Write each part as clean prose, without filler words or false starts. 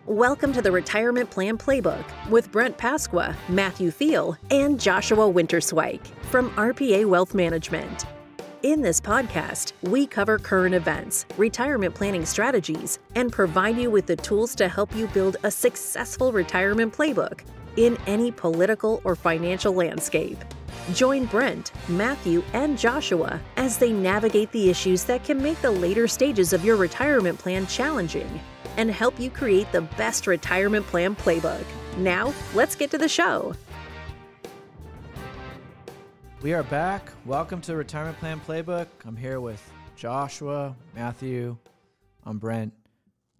Welcome to the Retirement Plan Playbook with Brent Pasqua, Matthew Thiel, and Joshua Winterswike from RPA Wealth Management. In this podcast, we cover current events, retirement planning strategies, and provide you with the tools to help you build a successful retirement playbook in any political or financial landscape. Join Brent, Matthew, and Joshua as they navigate the issues that can make the later stages of your retirement plan challenging and help you create the best retirement plan playbook. Now, let's get to the show. We are back. Welcome to the Retirement Plan Playbook. I'm here with Joshua, Matthew, I'm Brent,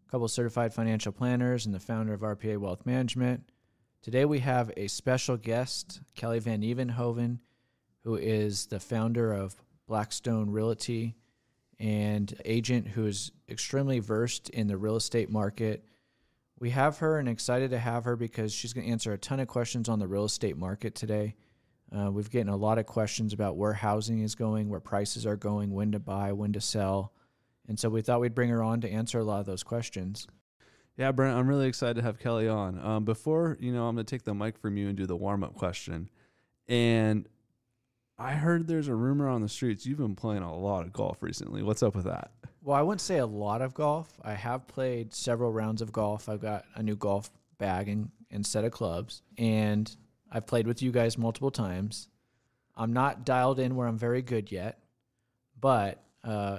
a couple of certified financial planners and the founder of RPA Wealth Management. Today we have a special guest, Kelli Vanevenhoven, who is the founder of Blackstone Realty and agent who is extremely versed in the real estate market. We have her and excited to have her because she's going to answer a ton of questions on the real estate market today. We've gotten a lot of questions about where housing is going, where prices are going, when to buy, when to sell. And so we thought we'd bring her on to answer a lot of those questions. Yeah, Brent, I'm really excited to have Kelli on. Before, I'm going to take the mic from you and do the warm-up question. And I heard there's a rumor on the streets you've been playing a lot of golf recently. What's up with that? Well, I wouldn't say a lot of golf. I have played several rounds of golf. I've got a new golf bag and set of clubs. And I've played with you guys multiple times. I'm not dialed in where I'm very good yet, but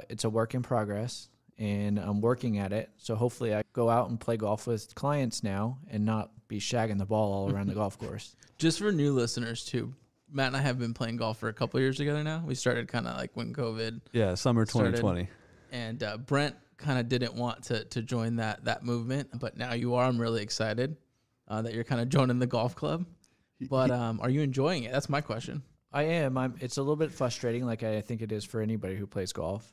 it's a work in progress, and I'm working at it. So hopefully I go out and play golf with clients now and not be shagging the ball all around the golf course. Just for new listeners, too, Matt and I have been playing golf for a couple of years together now. We started kind of like when COVID summer 2020. And Brent kind of didn't want to join that movement, but now you are. I'm really excited that you're kind of joining the golf club. But are you enjoying it? That's my question. I am. It's a little bit frustrating, like I think it is for anybody who plays golf.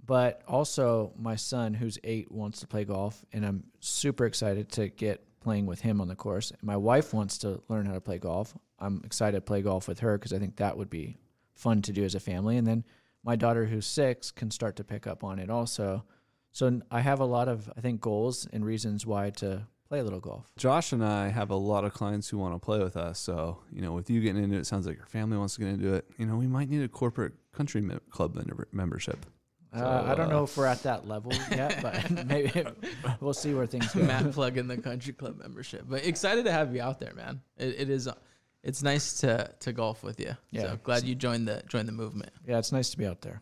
But also, my son, who's 8, wants to play golf, and I'm super excited to get playing with him on the course. My wife wants to learn how to play golf. I'm excited to play golf with her because I think that would be fun to do as a family. And then my daughter, who's 6, can start to pick up on it also. So I have a lot of, I think, goals and reasons why to play a little golf. Josh and I have a lot of clients who want to play with us. So, with you getting into it, sounds like your family wants to get into it. We might need a corporate country club membership. I don't know if we're at that level yet, but maybe we'll see where things go. Matt plug in the country club membership. But excited to have you out there, man. It's nice to golf with you. Yeah. So glad you joined the movement. Yeah, it's nice to be out there.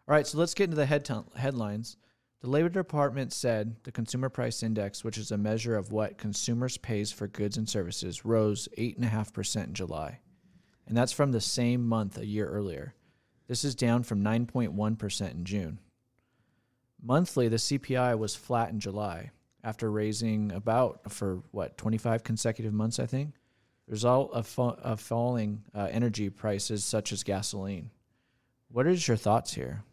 All right, so let's get into the headlines. The Labor Department said the Consumer Price Index, which is a measure of what consumers pays for goods and services, rose 8.5% in July. And that's from the same month a year earlier. This is down from 9.1% in June. Monthly, the CPI was flat in July after raising for 25 consecutive months, I think. The result of falling energy prices such as gasoline. What is your thoughts here?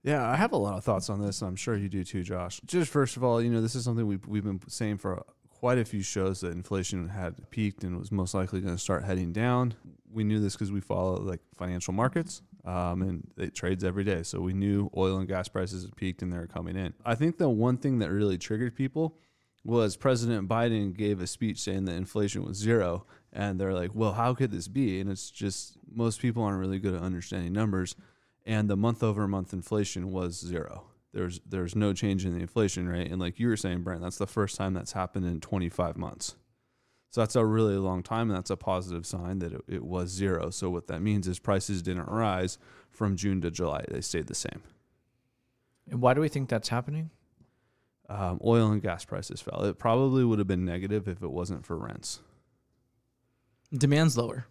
Yeah, I have a lot of thoughts on this, and I'm sure you do too, Josh. Just first of all, this is something we've been saying for quite a few shows, that inflation had peaked and was most likely going to start heading down. We knew this because we follow financial markets, and it trades every day. So we knew oil and gas prices had peaked and they were coming in. I think the one thing that really triggered people was President Biden gave a speech saying that inflation was zero. And they're like, well, how could this be? And it's just, most people aren't really good at understanding numbers. And the month-over-month inflation was zero. There's no change in the inflation rate. And like you were saying, Brent, that's the first time that's happened in 25 months. So that's a really long time, and that's a positive sign that it was zero. So what that means is prices didn't rise from June to July. They stayed the same. And why do we think that's happening? Oil and gas prices fell. It probably would have been negative if it wasn't for rents. Demand's lower,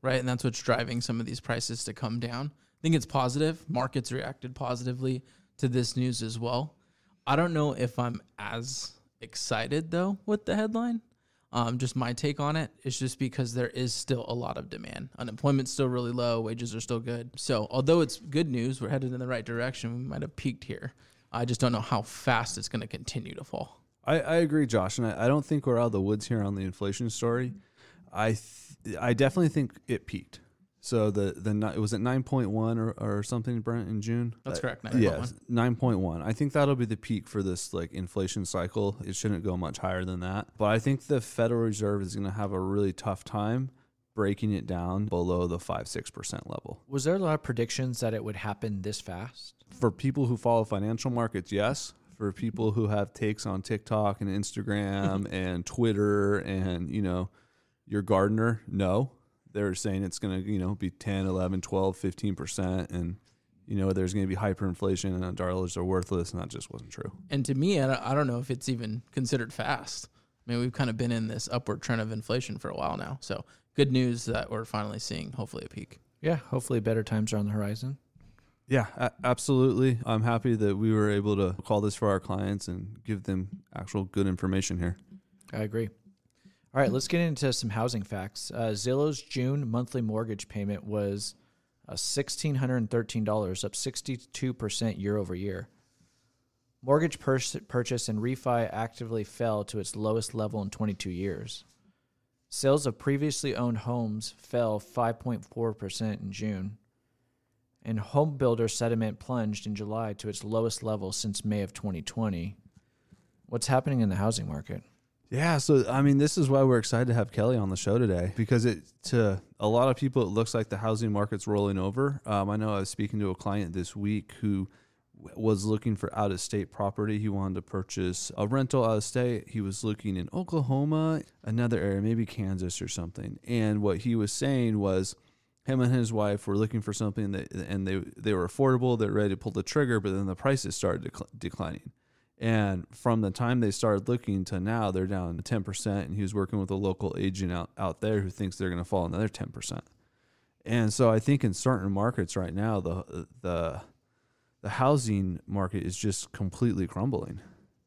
right? And that's what's driving some of these prices to come down. I think it's positive. Markets reacted positively to this news as well. I don't know if I'm as excited, though, with the headline. Just my take on it is just because there is still a lot of demand. Unemployment's still really low. Wages are still good. So although it's good news, we're headed in the right direction. We might have peaked here. I just don't know how fast it's going to continue to fall. I agree, Josh, and I don't think we're out of the woods here on the inflation story. I definitely think it peaked. So it was at 9.1 or something, Brent, in June. That's correct. 9.1. Yes, 9.1. I think that'll be the peak for this like inflation cycle. It shouldn't go much higher than that. But I think the Federal Reserve is going to have a really tough time breaking it down below the 5-6% level. Was there a lot of predictions that it would happen this fast? For people who follow financial markets, yes. For people who have takes on TikTok and Instagram and Twitter and, your gardener, no. They're saying it's going to, be 10, 11, 12, 15%. And, there's going to be hyperinflation and dollars are worthless. And that just wasn't true. And to me, I don't know if it's even considered fast. I mean, we've kind of been in this upward trend of inflation for a while now. So good news that we're finally seeing hopefully a peak. Yeah, hopefully better times are on the horizon. Yeah, absolutely. I'm happy that we were able to call this for our clients and give them actual good information here. I agree. All right, let's get into some housing facts. Zillow's June monthly mortgage payment was $1,613, up 62% year over year. Mortgage purchase and refi actively fell to its lowest level in 22 years. Sales of previously owned homes fell 5.4% in June. And home builder sentiment plunged in July to its lowest level since May of 2020. What's happening in the housing market? Yeah, so this is why we're excited to have Kelli on the show today, because to a lot of people, it looks like the housing market's rolling over. I know I was speaking to a client this week who was looking for out-of-state property. He wanted to purchase a rental out-of-state. He was looking in Oklahoma, another area, maybe Kansas or something. And what he was saying was him and his wife were looking for something and they were affordable. They're ready to pull the trigger, but then the prices started declining. And from the time they started looking to now, they're down to 10%. And he was working with a local agent out there who thinks they're going to fall another 10%. And so I think in certain markets right now, the housing market is just completely crumbling.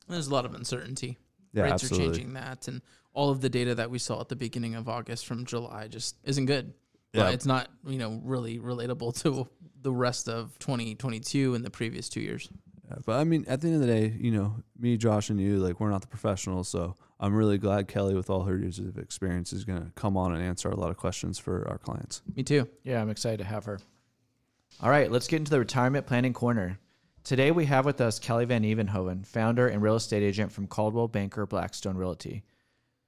There's a lot of uncertainty. Yeah, Rates absolutely. are changing that. And all of the data that we saw at the beginning of August from July just isn't good. Yeah. But it's not, really relatable to the rest of 2022 and the previous 2 years. Yeah, but at the end of the day, me, Josh, and you, we're not the professionals. So I'm really glad Kelli, with all her years of experience, is going to come on and answer a lot of questions for our clients. Me too. Yeah, I'm excited to have her. All right, let's get into the retirement planning corner. Today we have with us Kelli Vanevenhoven, founder and real estate agent from Coldwell Banker Blackstone Realty.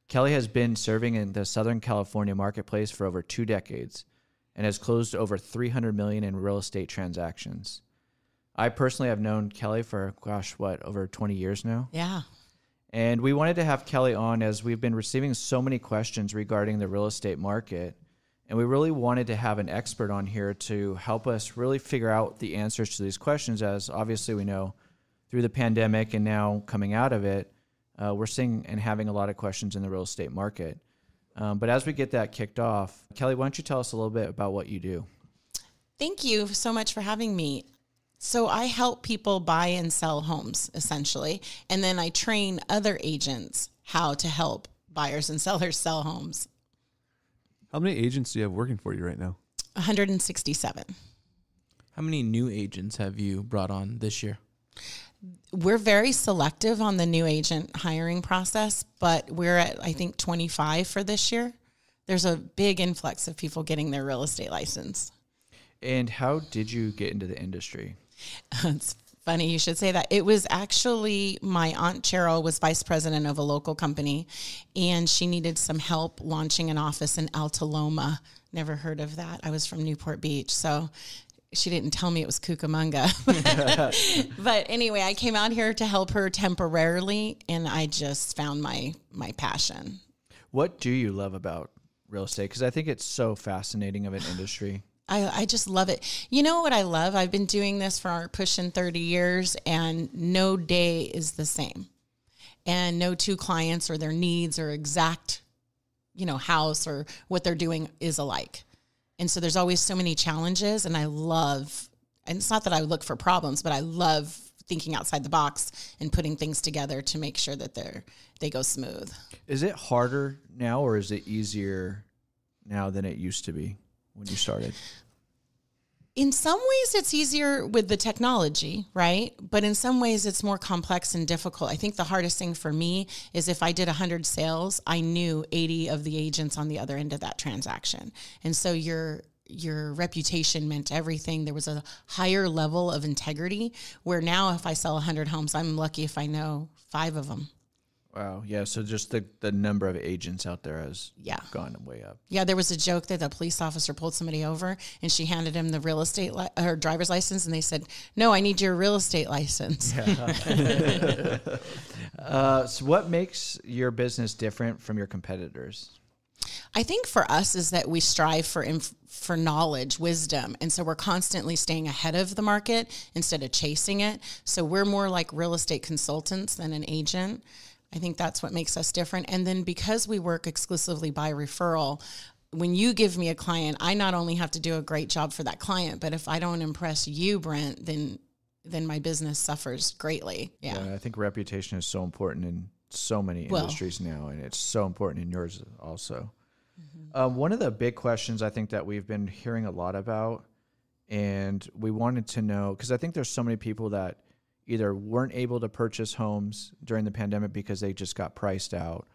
Kelli has been serving in the Southern California marketplace for over 2 decades and has closed over $300 million in real estate transactions. I personally have known Kelli for, over 20 years now? Yeah. And we wanted to have Kelli on as we've been receiving so many questions regarding the real estate market. And we really wanted to have an expert on here to help us really figure out the answers to these questions, as obviously we know through the pandemic and now coming out of it, we're seeing and having a lot of questions in the real estate market. But as we get that kicked off, Kelli, why don't you tell us a little bit about what you do? Thank you so much for having me. So I help people buy and sell homes, essentially. And then I train other agents how to help buyers and sellers sell homes. How many agents do you have working for you right now? 167. How many new agents have you brought on this year? We're very selective on the new agent hiring process, but we're at, I think, 25 for this year. There's a big influx of people getting their real estate license. And how did you get into the industry? It's funny you should say that. It was actually my Aunt Cheryl was vice president of a local company, and she needed some help launching an office in Altaloma. Never heard of that. I was from Newport Beach, so she didn't tell me it was Cucamonga. But anyway, I came out here to help her temporarily, and I just found my passion. What do you love about real estate? Because I think it's so fascinating of an industry. I just love it. You know what I love? I've been doing this for pushing 30 years, and no day is the same. And no two clients or their needs or exact, house or what they're doing is alike. And so there's always so many challenges, and I love, and it's not that I look for problems, but I love thinking outside the box and putting things together to make sure that they go smooth. Is it harder now, or is it easier now than it used to be when you started? In some ways, it's easier with the technology, right? But in some ways, it's more complex and difficult. I think the hardest thing for me is if I did 100 sales, I knew 80 of the agents on the other end of that transaction. And so you're your reputation meant everything. There was a higher level of integrity, where now if I sell 100 homes, I'm lucky if I know 5 of them. Wow. Yeah. So just the number of agents out there has gone way up. Yeah. There was a joke that a police officer pulled somebody over and she handed him the real estate or driver's license. And they said, "No, I need your real estate license." Yeah. So what makes your business different from your competitors? I think for us is that we strive for knowledge, wisdom. And so we're constantly staying ahead of the market instead of chasing it. So we're more like real estate consultants than an agent. I think that's what makes us different. And then because we work exclusively by referral, when you give me a client, I not only have to do a great job for that client, but if I don't impress you, Brent, then my business suffers greatly. Yeah. I think reputation is so important in so many industries now, and it's so important in yours also. Mm-hmm. One of the big questions I think that we've been hearing a lot about, and we wanted to know, because I think there's so many people that either weren't able to purchase homes during the pandemic because they just got priced out,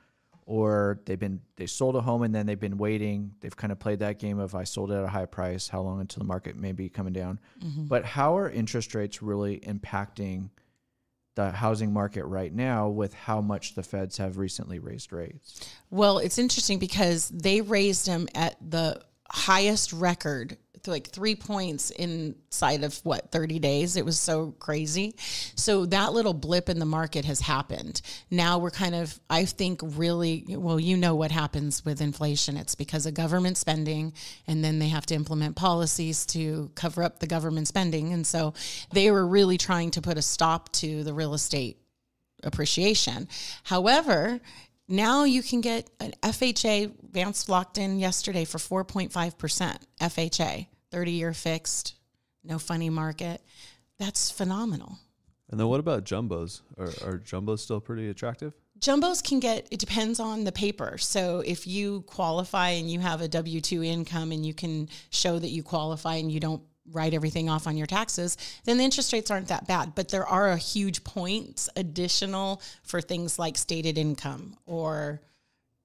or they sold a home and then they've been waiting. They've kind of played that game of, I sold it at a high price, how long until the market may be coming down? Mm-hmm. But how are interest rates really impacting the housing market right now with how much the feds have recently raised rates? Well, it's interesting because they raised them at the highest record, like 3 points inside of 30 days. It was so crazy. So that little blip in the market has happened. Now we're kind of, I think really, well, you know what happens with inflation. It's because of government spending, and then they have to implement policies to cover up the government spending. And so they were really trying to put a stop to the real estate appreciation. However, now you can get an FHA. Vance locked in yesterday for 4.5% FHA, 30-year fixed, no funny market. That's phenomenal. And then what about jumbos? Are jumbos still pretty attractive? Jumbos can get, it depends on the paper. So if you qualify and you have a W-2 income and you can show that you qualify and you don't write everything off on your taxes, then the interest rates aren't that bad. But there are a huge points additional for things like stated income, or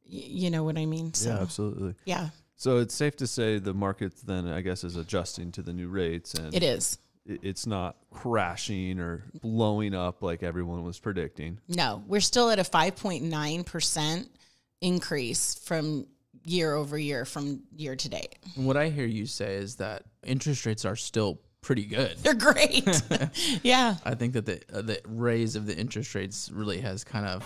you know what I mean? So, yeah, absolutely. Yeah. So it's safe to say the market then, I guess, is adjusting to the new rates. And it is. It's not crashing or blowing up like everyone was predicting. No, we're still at a 5.9% increase from year over year, from year to date. What I hear you say is that interest rates are still pretty good. They're great. Yeah. I think that the raise of the interest rates really has kind of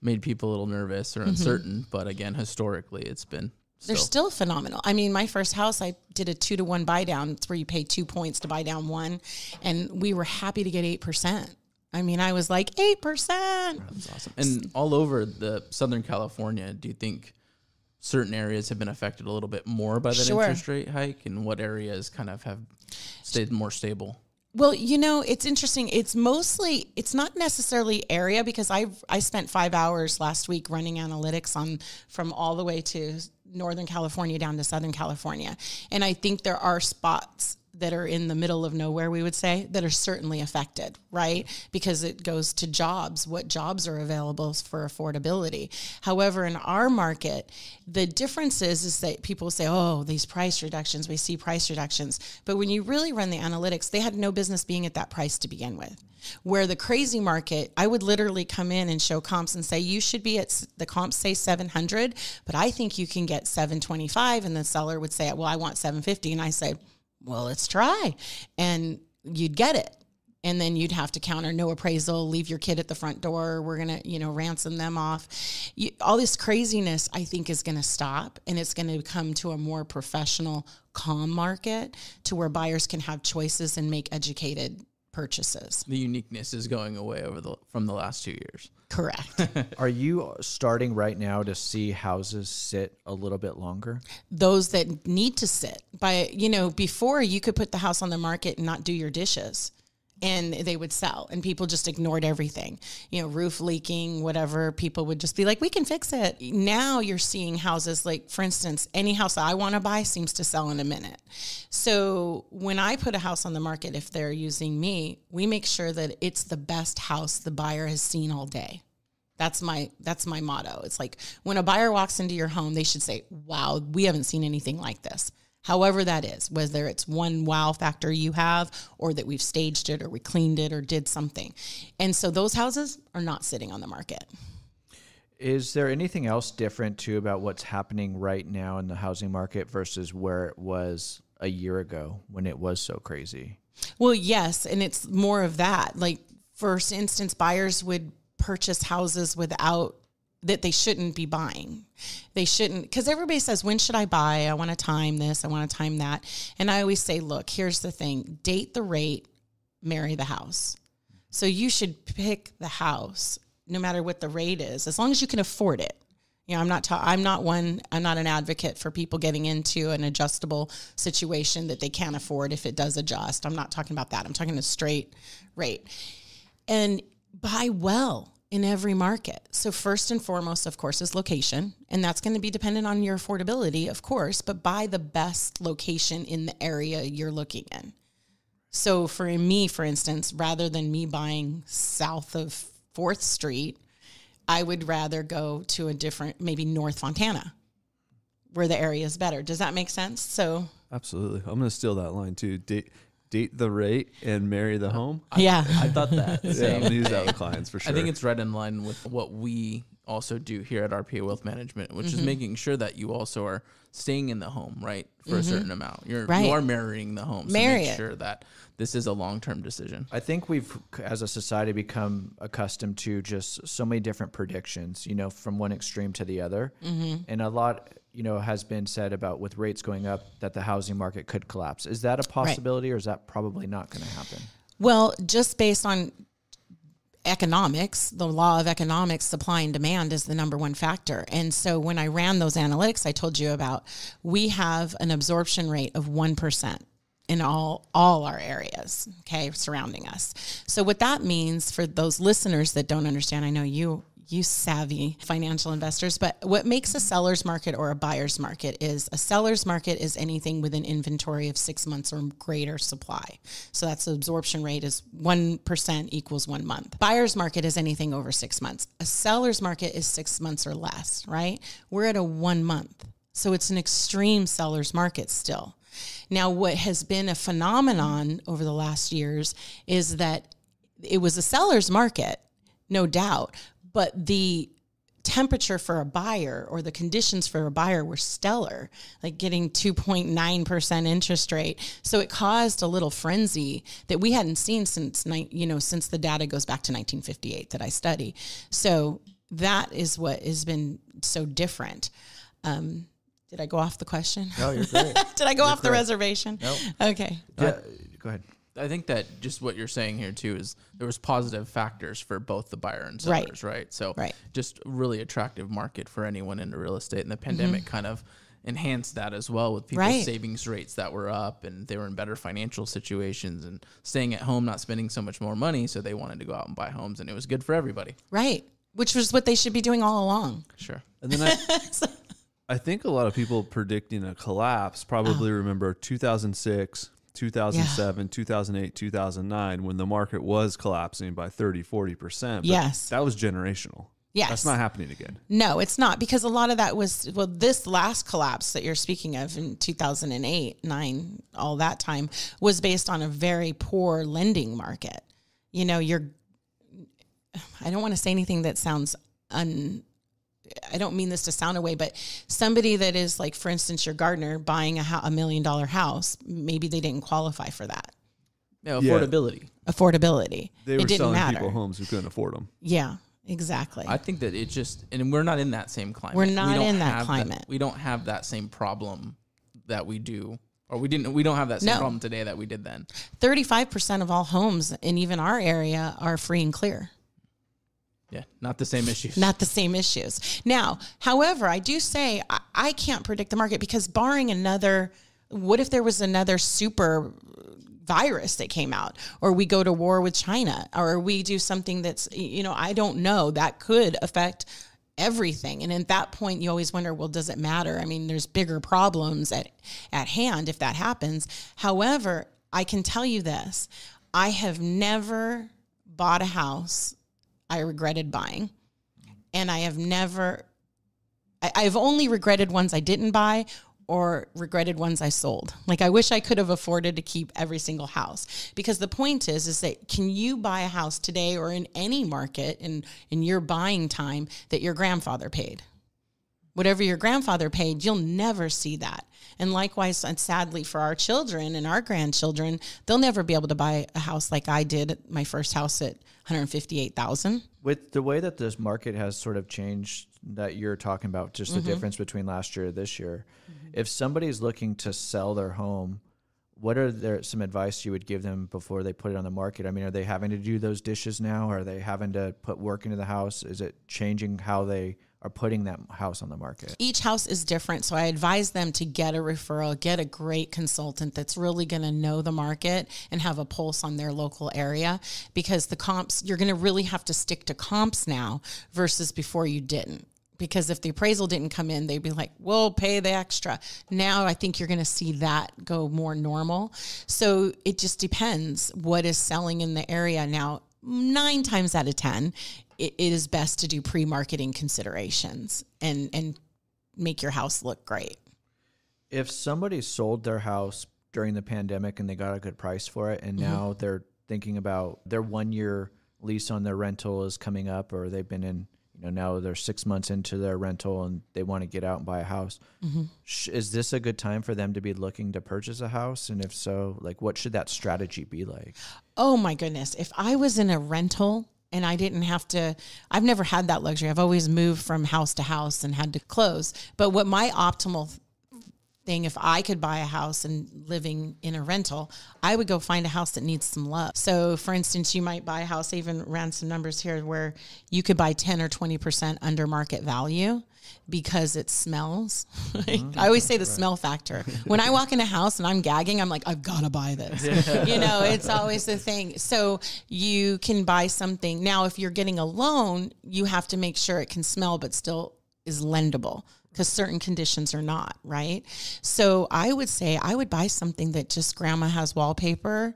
made people a little nervous or uncertain. But again, historically, it's been they're still phenomenal. I mean, my first house, I did a 2-to-1 buy down. It's where you pay 2 points to buy down 1. And we were happy to get 8%. I mean, I was like, 8%. That's awesome. And all over the Southern California, do you think certain areas have been affected a little bit more by that interest rate hike, and what areas kind of have stayed more stable? Well, you know, it's interesting. It's not necessarily area, because I spent 5 hours last week running analytics from all the way to Northern California down to Southern California. And I think there are spots that are in the middle of nowhere, we would say, that are certainly affected, right? Because it goes to jobs, what jobs are available for affordability. However, in our market, the difference is that people say, oh, these price reductions, we see price reductions. But when you really run the analytics, they had no business being at that price to begin with. Where the crazy market, I would literally come in and show comps and say, you should be at, the comps say 700, but I think you can get 725. And the seller would say, well, I want 750. And I say, well, let's try. And you'd get it. And then you'd have to counter no appraisal, leave your kid at the front door. We're going to, ransom them off. All this craziness, I think, is going to stop. And it's going to come to a more professional, calm market to where buyers can have choices and make educated purchases. The uniqueness is going away from the last 2 years. Correct. Are you starting right now to see houses sit a little bit longer? Those that need to sit. Before you could put the house on the market and not do your dishes, and they would sell, and people just ignored everything. Roof leaking, whatever, people would just be like, we can fix it. Now you're seeing houses like, for instance, any house that I want to buy seems to sell in a minute. So when I put a house on the market, if they're using me, we make sure that it's the best house the buyer has seen all day. That's my motto. It's like when a buyer walks into your home, they should say, wow, we haven't seen anything like this. however that is, whether it's one wow factor you have or that we've staged it or we cleaned it or did something. And so those houses are not sitting on the market. Is there anything else different too about what's happening right now in the housing market versus where it was a year ago when it was so crazy? Well, yes. And it's more of that. Like, for instance, buyers would purchase houses without that they shouldn't be buying. They shouldn't, because everybody says, when should I buy? I want to time this. I want to time that. And I always say, look, here's the thing. Date the rate, marry the house. So you should pick the house no matter what the rate is, as long as you can afford it. You know, I'm not an advocate for people getting into an adjustable situation that they can't afford if it does adjust. I'm not talking about that. I'm talking a straight rate. And buy well in every market. So first and foremost, of course, is location. And that's going to be dependent on your affordability, of course, but buy the best location in the area you're looking in. So for me, for instance, rather than me buying south of 4th Street, I would rather go to a different, maybe North Fontana, where the area is better. Does that make sense? So Absolutely. I'm going to steal that line too. Date the rate and marry the home. yeah. I thought that. Yeah, I'm Same. going to use that with clients for sure. I think it's right in line with what we also do here at RPA Wealth Management, which is making sure that you also are staying in the home, right, for a certain amount. You are marrying the home. So make sure that this is a long-term decision. I think we've, as a society, become accustomed to just so many different predictions, you know, from one extreme to the other. And a lot, you know, has been said about with rates going up that the housing market could collapse. Is that a possibility or is that probably not going to happen? Well, just based on economics, the law of economics, supply and demand is the number one factor. And so when I ran those analytics I told you about, we have an absorption rate of 1% in all our areas, okay, surrounding us. So what that means for those listeners that don't understand, I know you savvy financial investors, but what makes a seller's market or a buyer's market is a seller's market is anything with an inventory of 6 months or greater supply. So that's the absorption rate is 1% equals 1 month. Buyer's market is anything over 6 months. A seller's market is 6 months or less, right? We're at a 1 month. So it's an extreme seller's market still. Now, what has been a phenomenon over the last years is that it was a seller's market, no doubt, but the temperature for a buyer or the conditions for a buyer were stellar, like getting 2.9% interest rate. So it caused a little frenzy that we hadn't seen since the data goes back to 1958 that I study. So that is what has been so different. Did I go off the question? No, you're great. Did I go off the reservation? No. Okay. Yeah, go ahead. I think that just what you're saying here too is there was positive factors for both the buyer and sellers, right? So just a really attractive market for anyone into real estate. And the pandemic kind of enhanced that as well with people's savings rates that were up and they were in better financial situations and staying at home, not spending so much more money. So they wanted to go out and buy homes and it was good for everybody. Right. Which was what they should be doing all along. Sure. And then I think a lot of people predicting a collapse probably remember 2006, 2007, 2008, 2009, when the market was collapsing by 30, 40%. Yes. That was generational. Yes. That's not happening again. No, it's not, because a lot of that was, well, this last collapse that you're speaking of in 2008, 9, all that time was based on a very poor lending market. You know, I don't want to say anything that sounds I don't mean this to sound away, but somebody that is like, for instance, your gardener buying a $1 million house, maybe they didn't qualify for that. No, affordability. Affordability. They were it didn't selling matter. people homes who couldn't afford them. Yeah, exactly. I think that it just, and we're not in that same climate. We're not in that climate. We don't have that same problem that we do, or we don't have that same problem today that we did then. 35% of all homes in even our area are free and clear. Yeah, not the same issues. Not the same issues. Now, however, I do say I can't predict the market because barring what if there was another super virus that came out, or we go to war with China, or we do something that's, I don't know, that could affect everything. And at that point, you always wonder, well, does it matter? I mean, there's bigger problems at hand if that happens. However, I can tell you this, I have never bought a house I regretted buying. And I've only regretted ones I didn't buy or regretted ones I sold. Like, I wish I could have afforded to keep every single house, because the point is that can you buy a house today or in any market in your buying time that your grandfather paid? Whatever your grandfather paid, you'll never see that. And likewise, and sadly for our children and our grandchildren, they'll never be able to buy a house like I did, my first house at $158,000. With the way that this market has sort of changed that you're talking about, just the difference between last year and this year, if somebody's looking to sell their home, what are some advice you would give them before they put it on the market? I mean, are they having to do those dishes now? Are they having to put work into the house? Is it changing how they are putting that house on the market? Each house is different. So I advise them to get a referral, get a great consultant that's really going to know the market and have a pulse on their local area, because the comps, you're going to really have to stick to comps now versus before you didn't. Because if the appraisal didn't come in, they'd be like, we'll pay the extra. Now I think you're going to see that go more normal. So it just depends what is selling in the area. Now, 9 times out of 10, it is best to do pre-marketing considerations and make your house look great. If somebody sold their house during the pandemic and they got a good price for it, and now they're thinking about their 1-year lease on their rental is coming up, or they've been in, now they're 6 months into their rental and they want to get out and buy a house. Is this a good time for them to be looking to purchase a house? And if so, like, what should that strategy be like? Oh my goodness. If I was in a rental and I didn't have to, I've never had that luxury. I've always moved from house to house and had to close. But what my optimal thing, if I could buy a house and living in a rental, I would go find a house that needs some love. So for instance, you might buy a house, I even ran some numbers here where you could buy 10 or 20% under market value because it smells. I always say the smell factor. When I walk in a house and I'm gagging, I'm like, I've got to buy this. It's always the thing. So you can buy something. Now, if you're getting a loan, you have to make sure it can smell but still is lendable, because certain conditions are not, right? So I would say I would buy something that just grandma has wallpaper,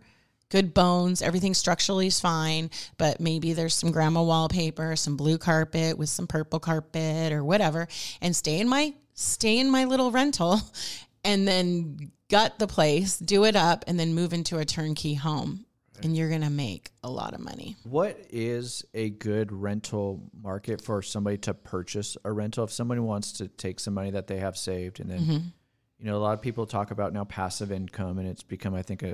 good bones, everything structurally is fine, but maybe there's some grandma wallpaper, some blue carpet with some purple carpet or whatever, and stay in my little rental, and then gut the place, do it up, and then move into a turnkey home. And you're going to make a lot of money. What is a good rental market for somebody to purchase a rental? If somebody wants to take some money that they have saved, and then, a lot of people talk about now passive income, and it's become, I think,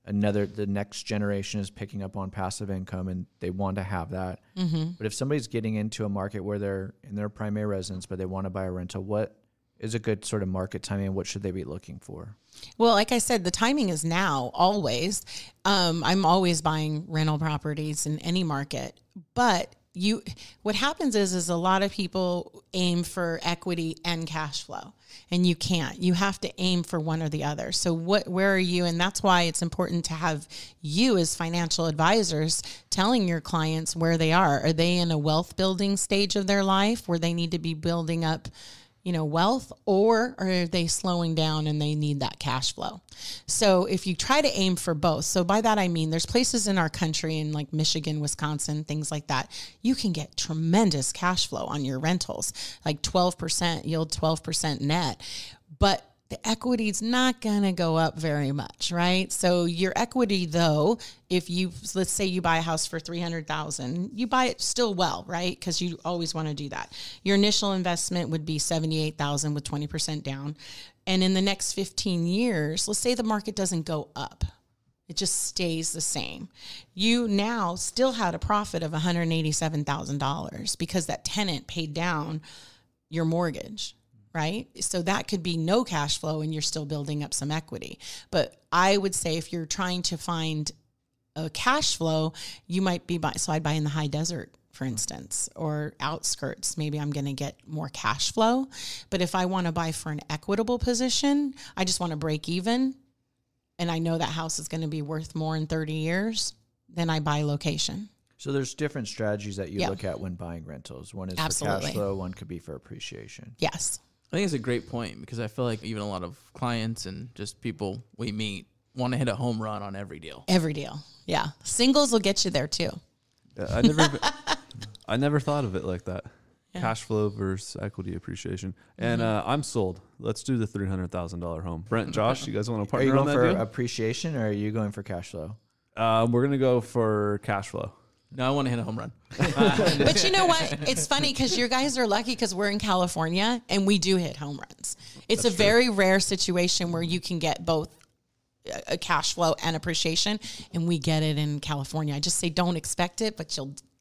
the next generation is picking up on passive income, and they want to have that. But if somebody's getting into a market where they're in their primary residence, but they want to buy a rental, what is a good sort of market timing, and what should they be looking for? Well, like I said, the timing is now, always. I'm always buying rental properties in any market. But what happens is a lot of people aim for equity and cash flow, and you can't. You have to aim for one or the other. So where are you? And that's why it's important to have you as financial advisors telling your clients where they are. Are they in a wealth building stage of their life where they need to be building up wealth, or are they slowing down and they need that cash flow? So if you try to aim for both, so by that I mean there's places in our country, in like Michigan, Wisconsin, things like that, you can get tremendous cash flow on your rentals, like 12% yield, 12% net, but the equity is not going to go up very much, right? So your equity, though, let's say you buy a house for $300,000, you buy it still well, right? Because you always want to do that. Your initial investment would be $78,000 with 20% down. And in the next 15 years, let's say the market doesn't go up. It just stays the same. You now still had a profit of $187,000 because that tenant paid down your mortgage, right? So that could be no cash flow and you're still building up some equity. But I would say if you're trying to find a cash flow, you might be so I'd buy in the high desert, for instance, or outskirts. Maybe I'm going to get more cash flow. But if I want to buy for an equitable position, I just want to break even, and I know that house is going to be worth more in 30 years, then I buy location. So there's different strategies that you look at when buying rentals. One is for cash flow, one could be for appreciation. Yes. I think it's a great point, because I feel like even a lot of clients and just people we meet want to hit a home run on every deal. Every deal. Yeah. Singles will get you there too. I never thought of it like that. Cash flow versus equity appreciation. And I'm sold. Let's do the $300,000 home. Brent, Josh, you guys want to Are you partner on going that for deal? appreciation or are you going for cash flow? We're going to go for cash flow. No, I want to hit a home run. But you know what? It's funny because you guys are lucky because we're in California and we do hit home runs. It's a very rare situation where you can get both a cash flow and appreciation, and we get it in California. I just say don't expect it, but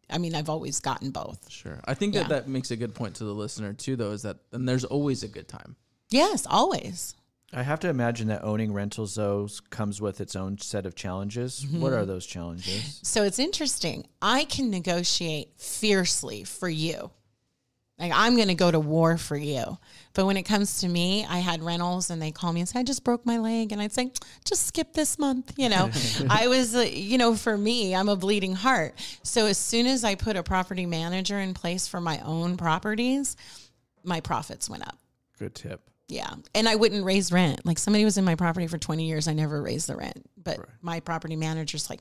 I've always gotten both. Sure. I think that makes a good point to the listener too, though, is that then there's always a good time. Yes, always. I have to imagine that owning rentals, though, comes with its own set of challenges. What are those challenges? So it's interesting. I can negotiate fiercely for you. Like, I'm going to go to war for you. But when it comes to me, I had rentals and they call me and say, I just broke my leg. And I'd say, just skip this month. I was, for me, I'm a bleeding heart. So as soon as I put a property manager in place for my own properties, my profits went up. Good tip. Yeah. And I wouldn't raise rent. Like, somebody was in my property for 20 years. I never raised the rent. But my property manager's like,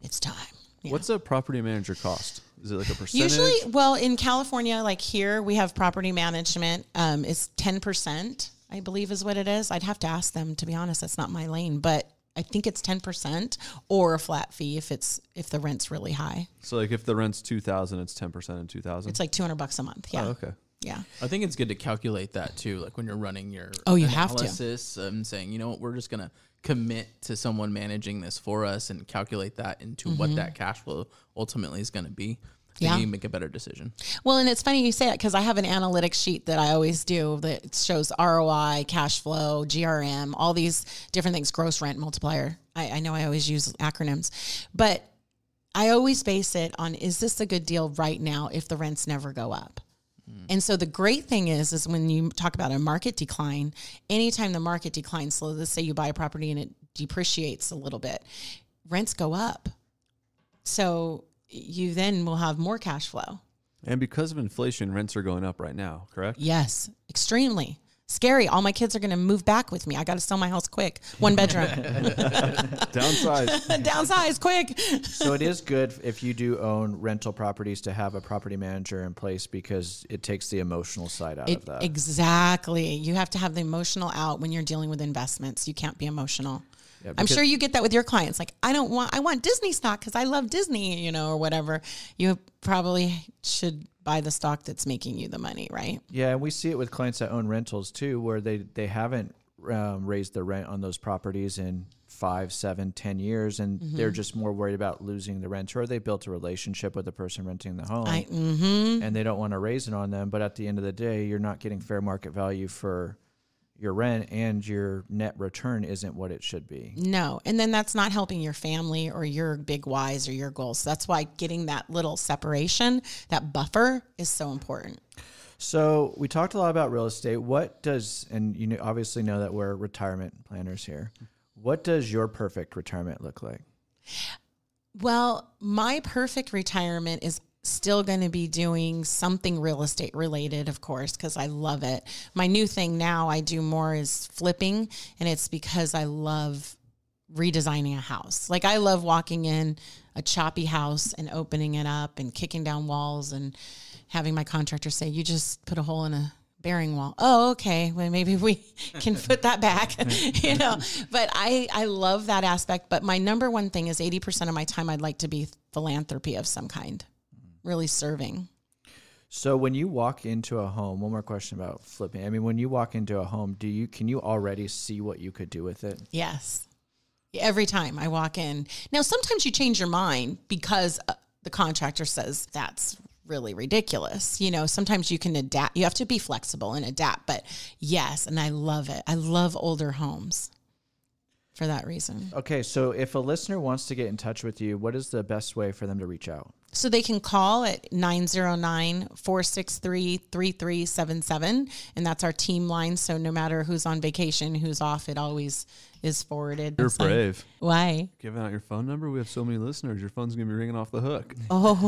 it's time. Yeah. What's a property manager cost? Is it like a percentage? Usually, well, in California, like here, we have property management. It's 10%, I believe is what it is. I'd have to ask them, to be honest. That's not my lane. But I think it's 10% or a flat fee if the rent's really high. So like if the rent's $2,000, it's 10% in $2,000? It's like $200 a month. Yeah. Oh, okay. Yeah. I think it's good to calculate that too, like when you're running your you have to. analysis and saying, you know what, we're just going to commit to someone managing this for us and calculate that into what that cash flow ultimately is going to be. I think you make a better decision. Well, and it's funny you say that because I have an analytics sheet that I always do that shows ROI, cash flow, GRM, all these different things, gross rent multiplier. I know I always use acronyms, but I always base it on, is this a good deal right now if the rents never go up? And so the great thing is when you talk about a market decline, anytime the market declines, so let's say you buy a property and it depreciates a little bit, rents go up. So you then will have more cash flow. And because of inflation, rents are going up right now, correct? Yes, extremely. Scary. All my kids are going to move back with me. I got to sell my house quick. 1 bedroom. Downsize. Downsize quick. So it is good if you do own rental properties to have a property manager in place because it takes the emotional side out of that. Exactly. You have to have the emotional out when you're dealing with investments. You can't be emotional. Yeah, I'm sure you get that with your clients. Like, I want Disney stock because I love Disney, or whatever. You probably should buy the stock that's making you the money, right? Yeah, and we see it with clients that own rentals too, where they haven't raised the rent on those properties in 5, 7, 10 years, and they're just more worried about losing the renter, or they built a relationship with the person renting the home, and they don't want to raise it on them. But at the end of the day, you're not getting fair market value for your rent, and your net return isn't what it should be. No. And then that's not helping your family or your big whys or your goals. So that's why getting that little separation, that buffer, is so important. So we talked a lot about real estate. And you obviously know that we're retirement planners here. What does your perfect retirement look like? Well, my perfect retirement is still going to be doing something real estate related, of course, because I love it. My new thing now I do more is flipping, and it's because I love redesigning a house. Like, I love walking in a choppy house and opening it up and kicking down walls and having my contractor say, you just put a hole in a bearing wall. Oh, okay. Well, maybe we can put that back, but I love that aspect. But my number one thing is 80% of my time I'd like to be philanthropy of some kind. Really serving. So when you walk into a home, one more question about flipping. I mean, when you walk into a home, can you already see what you could do with it? Yes. Every time I walk in. Now, sometimes you change your mind because the contractor says that's really ridiculous. Sometimes you can adapt. You have to be flexible and adapt. But yes, and I love it. I love older homes for that reason. Okay, so if a listener wants to get in touch with you, what is the best way for them to reach out? So they can call at 909-463-3377, and that's our team line. So no matter who's on vacation, who's off, it always is forwarded. You're brave. Why? Giving out your phone number. We have so many listeners. Your phone's going to be ringing off the hook. Oh.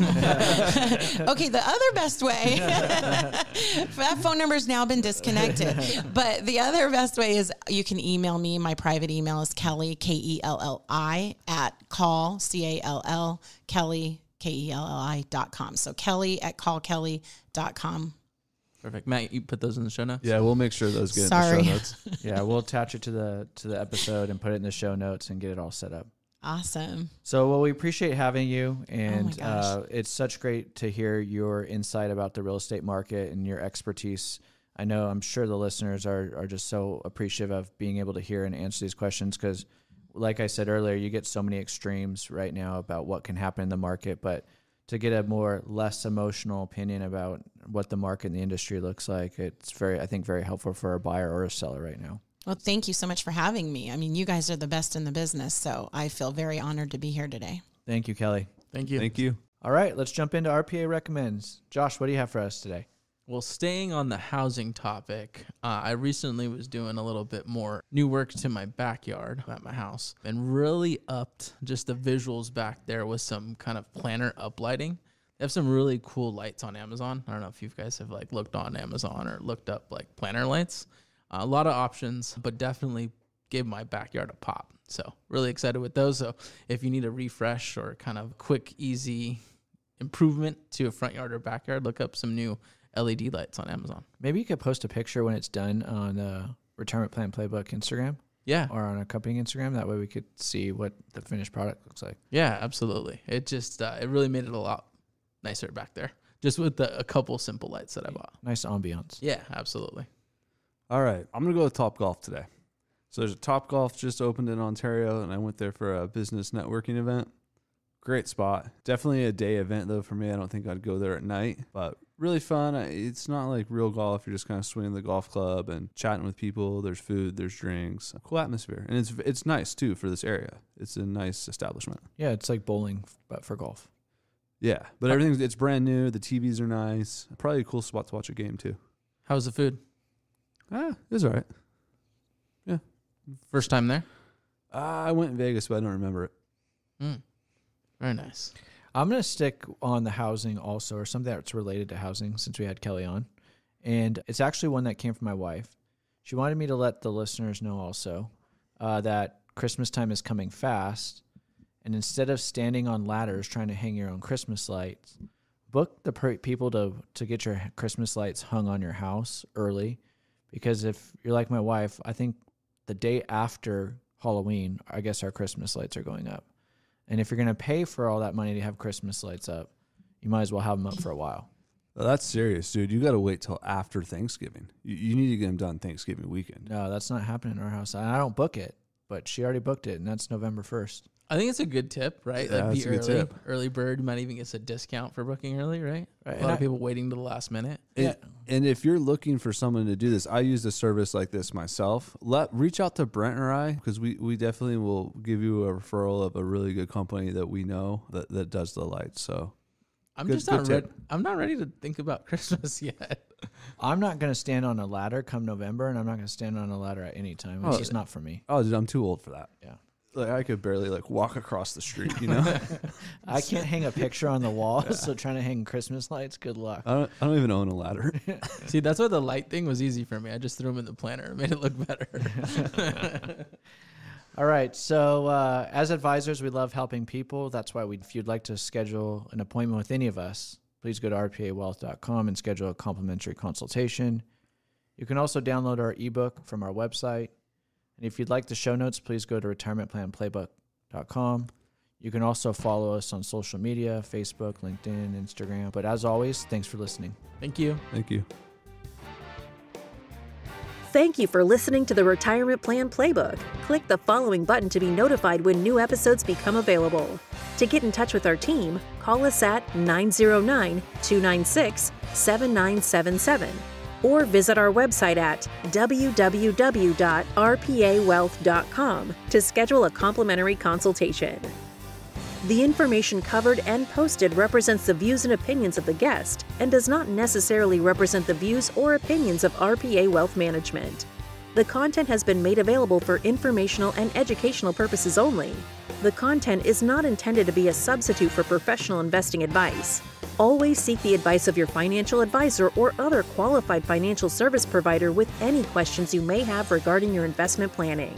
Okay, the other best way, that phone number's now been disconnected. But the other best way is you can email me. My private email is Kelli, Kelli, at call, CALL, Kelli, KELLI.com. So Kelli at callkelli.com. Perfect. Matt, you put those in the show notes? Yeah, we'll make sure those get in Sorry. the show notes. Yeah, we'll attach it to the episode and put it in the show notes and get it all set up. Awesome. So, well, we appreciate having you, and gosh. it's such great to hear your insight about the real estate market and your expertise. I'm sure the listeners are just so appreciative of being able to hear and answer these questions because, like I said earlier, you get so many extremes right now about what can happen in the market, but to get a less emotional opinion about what the market and the industry looks like, it's I think very helpful for a buyer or a seller right now. Well, thank you so much for having me. I mean, you guys are the best in the business, so I feel very honored to be here today. Thank you, Kelly. Thank you. Thank you. All right, let's jump into RPA Recommends. Josh, what do you have for us today? Well, staying on the housing topic, I recently was doing a little bit more new work to my backyard at my house and really upped just the visuals back there with some kind of planner uplighting. They have some really cool lights on Amazon. I don't know if you guys have looked on Amazon or looked up planner lights. A lot of options, but definitely gave my backyard a pop. So really excited with those. So if you need a refresh or kind of quick, easy improvement to a front yard or backyard, look up some new LED lights on Amazon. Maybe you could post a picture when it's done on the Retirement Plan Playbook Instagram. Yeah. Or on a company Instagram. That way we could see what the finished product looks like. Yeah, absolutely. It just, it really made it a lot nicer back there. Just with a couple simple lights that I bought. Nice ambiance. Yeah, absolutely. All right, I'm going to go to Topgolf today. So there's a Topgolf just opened in Ontario, and I went there for a business networking event. Great spot. Definitely a day event, though, for me. I don't think I'd go there at night, but really fun. It's not like real golf. You're just kind of swinging the golf club and chatting with people. There's food, there's drinks, a cool atmosphere. And it's nice, too, for this area. It's a nice establishment. Yeah, it's like bowling, but for golf. Yeah, but it's brand new. The TVs are nice. Probably a cool spot to watch a game, too. How's the food? It was all right. Yeah. First time there? I went in Vegas, but I don't remember it. Very nice. I'm going to stick on the housing also, or something that's related to housing since we had Kelly on. And it's actually one that came from my wife. She wanted me to let the listeners know also that Christmas time is coming fast. And instead of standing on ladders trying to hang your own Christmas lights, book the people to get your Christmas lights hung on your house early. Because if you're like my wife, I think the day after Halloween, I guess our Christmas lights are going up. And if you're going to pay for all that money to have Christmas lights up, you might as well have them up for a while. Oh, that's serious, dude. You got to wait till after Thanksgiving. You need to get them done Thanksgiving weekend. No, that's not happening in our house. I don't book it, but she already booked it, and that's November 1st. I think it's a good tip, right? Yeah, Be that's a good early. tip. Early bird might even get a discount for booking early, right? Right. A lot of people waiting to the last minute. And if you're looking for someone to do this, I use a service like this myself. Reach out to Brent or I, because we definitely will give you a referral of a really good company that we know that does the lights. So I'm Good- just good not tip. ready. I'm not ready to think about Christmas yet. I'm not going to stand on a ladder come November, and I'm not going to stand on a ladder at any time. It's just not for me. Oh, dude, I'm too old for that. Yeah. Like I could barely walk across the street, you know? I can't hang a picture on the wall, so trying to hang Christmas lights, good luck. I don't even own a ladder. See, that's why the light thing was easy for me. I just threw them in the planner and made it look better. All right. So as advisors, we love helping people. That's why if you'd like to schedule an appointment with any of us, please go to rpawealth.com and schedule a complimentary consultation. You can also download our ebook from our website. And if you'd like the show notes, please go to retirementplanplaybook.com. You can also follow us on social media, Facebook, LinkedIn, Instagram. But as always, thanks for listening. Thank you. Thank you. Thank you for listening to the Retirement Plan Playbook. Click the following button to be notified when new episodes become available. To get in touch with our team, call us at 909-296-7977 or visit our website at www.rpawealth.com to schedule a complimentary consultation. The information covered and posted represents the views and opinions of the guest and does not necessarily represent the views or opinions of RPA Wealth Management. The content has been made available for informational and educational purposes only. The content is not intended to be a substitute for professional investing advice. Always seek the advice of your financial advisor or other qualified financial service provider with any questions you may have regarding your investment planning.